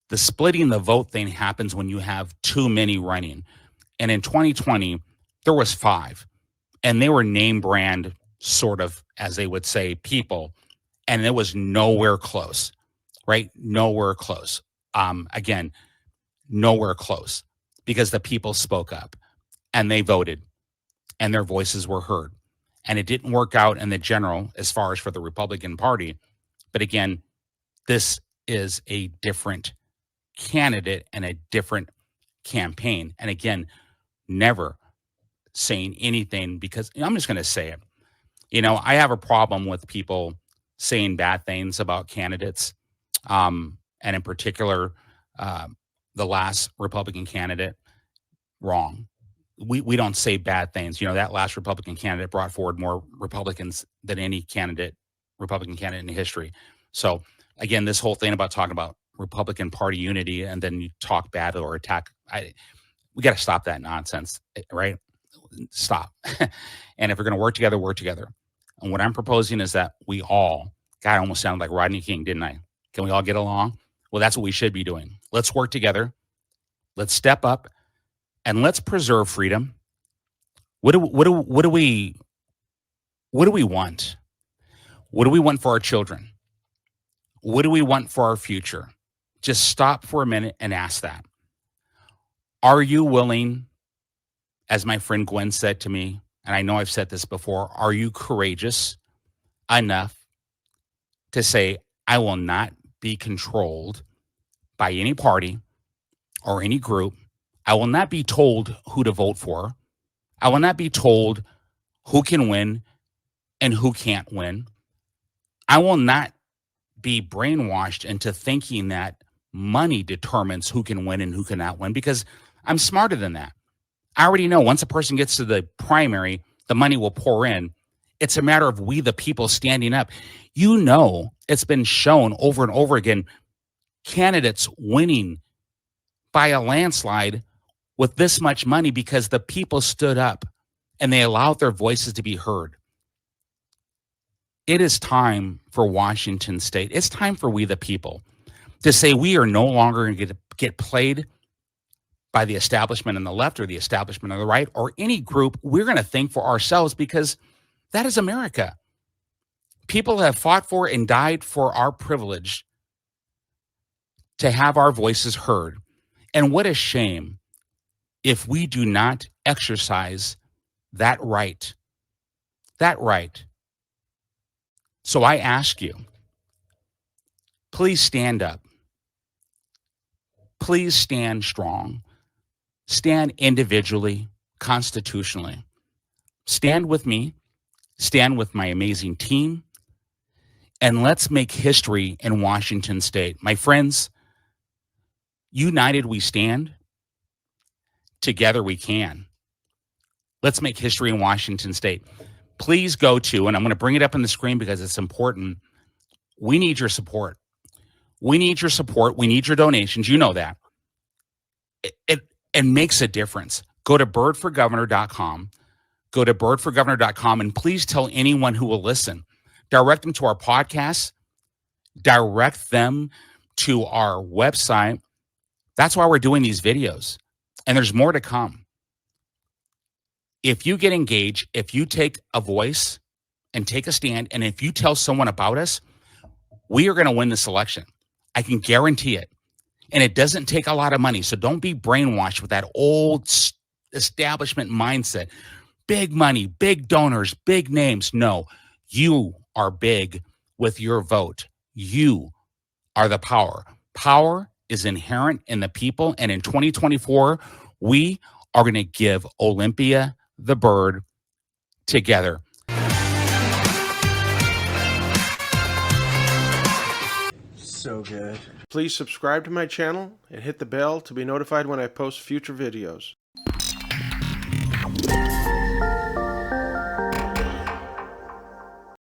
The splitting the vote thing happens when you have too many running. And in 2020, there was 5, and they were name brand, sort of, as they would say, people, and it was nowhere close, right? Nowhere close. Again, nowhere close, because the people spoke up and they voted and their voices were heard. And it didn't work out in the general as far as for the Republican Party. But again, this is a different candidate and a different campaign. And again, never saying anything, because I'm just going to say it. I have a problem with people saying bad things about candidates, and in particular, the last Republican candidate. Wrong. We don't say bad things. That last Republican candidate brought forward more Republicans than any Republican candidate in history. So again, this whole thing about talking about Republican Party unity and then you talk bad or attack, we got to stop that nonsense, right? Stop. And if we're going to work together, work together. And what I'm proposing is that we all, God, I almost sounded like Rodney King, didn't I? Can we all get along? Well, that's what we should be doing. Let's work together. Let's step up and let's preserve freedom. What do we want? What do we want for our children? What do we want for our future? Just stop for a minute and ask that. Are you willing, as my friend Gwen said to me, and I know I've said this before, are you courageous enough to say, I will not be controlled by any party or any group? I will not be told who to vote for. I will not be told who can win and who can't win. I will not be brainwashed into thinking that money determines who can win and who cannot win, because I'm smarter than that. I already know once a person gets to the primary, the money will pour in. It's a matter of we, the people, standing up. It's been shown over and over again, candidates winning by a landslide with this much money because the people stood up and they allowed their voices to be heard. It is time for Washington State. It's time for we, the people, to say we are no longer going to get played by the establishment on the left or the establishment on the right or any group. We're going to think for ourselves, because that is America. People have fought for and died for our privilege to have our voices heard. And what a shame if we do not exercise that right. That right. So I ask you, please stand up. Please stand strong. Stand individually, constitutionally. Stand with me. Stand with my amazing team. And let's make history in Washington State. My friends, united we stand. Together we can. Let's make history in Washington State. Please go to, and I'm going to bring it up on the screen because it's important. We need your support. We need your support. We need your donations. You know that. It makes a difference. Go to birdforgovernor.com. Go to birdforgovernor.com and please tell anyone who will listen. Direct them to our podcast. Direct them to our website. That's why we're doing these videos. And there's more to come. If you get engaged, if you take a voice and take a stand, and if you tell someone about us, we are going to win this election. I can guarantee it. And it doesn't take a lot of money. So don't be brainwashed with that old establishment mindset. Big money, big donors, big names. No, you are big with your vote. You are the power. Power is inherent in the people. And in 2024, we are going to give Olympia the bird together. So good. Please subscribe to my channel and hit the bell to be notified when I post future videos.